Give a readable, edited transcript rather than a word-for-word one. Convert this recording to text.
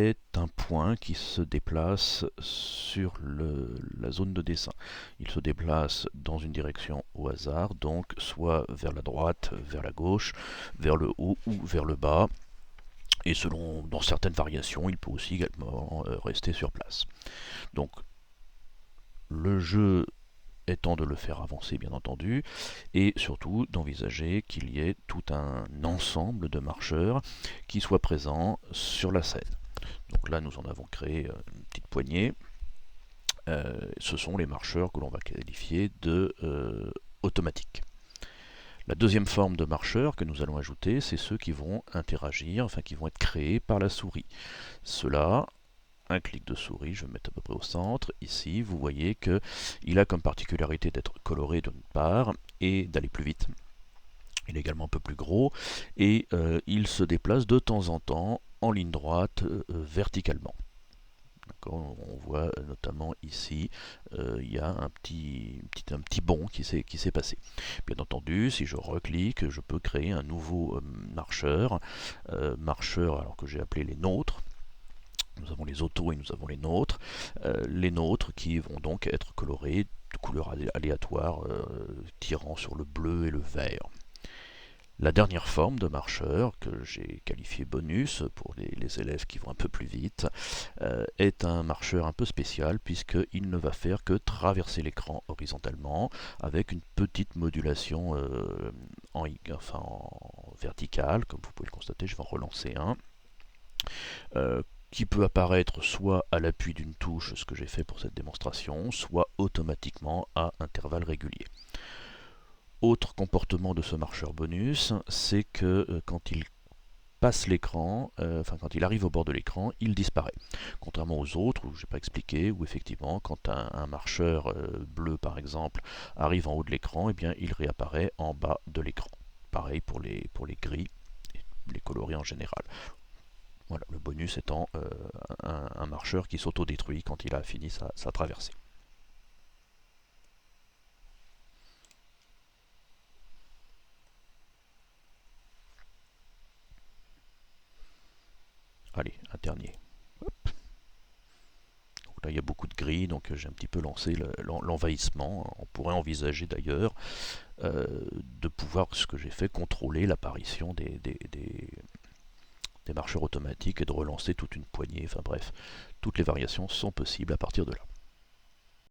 est un point qui se déplace sur la zone de dessin. Il se déplace dans une direction au hasard, donc soit vers la droite, vers la gauche, vers le haut ou vers le bas. Et selon, dans certaines variations, il peut aussi également rester sur place. Donc le jeu étant de le faire avancer bien entendu, et surtout d'envisager qu'il y ait tout un ensemble de marcheurs qui soient présents sur la scène. Donc là nous en avons créé une petite poignée. Ce sont les marcheurs que l'on va qualifier de automatiques. La deuxième forme de marcheurs que nous allons ajouter, c'est ceux qui vont interagir, enfin qui vont être créés par la souris. Cela, un clic de souris, je vais me mettre à peu près au centre, ici, vous voyez qu'il a comme particularité d'être coloré d'une part et d'aller plus vite. Il est également un peu plus gros et il se déplace de temps en temps en ligne droite verticalement. On voit notamment ici, il y a un petit bond qui s'est passé. Bien entendu, si je reclique, je peux créer un nouveau marcheur, alors que j'ai appelé les nôtres. Nous avons les autos et nous avons les nôtres qui vont donc être colorés de couleurs aléatoires, tirant sur le bleu et le vert. La dernière forme de marcheur, que j'ai qualifié bonus pour les élèves qui vont un peu plus vite, est un marcheur un peu spécial puisqu'il ne va faire que traverser l'écran horizontalement avec une petite modulation en verticale, comme vous pouvez le constater. Je vais en relancer un. Qui peut apparaître soit à l'appui d'une touche, ce que j'ai fait pour cette démonstration, soit automatiquement à intervalles réguliers. Autre comportement de ce marcheur bonus, c'est que quand il passe l'écran, quand il arrive au bord de l'écran, il disparaît. Contrairement aux autres, où je n'ai pas expliqué, où effectivement, quand un marcheur bleu par exemple arrive en haut de l'écran, eh bien, il réapparaît en bas de l'écran. Pareil pour les gris, les coloris en général. Voilà, le bonus étant un marcheur qui s'autodétruit quand il a fini sa traversée. Allez, un dernier. Hop. Donc là, il y a beaucoup de gris, donc j'ai un petit peu lancé l'envahissement. On pourrait envisager d'ailleurs de pouvoir, ce que j'ai fait, contrôler l'apparition des marcheurs automatiques et de relancer toute une poignée. Enfin bref, toutes les variations sont possibles à partir de là.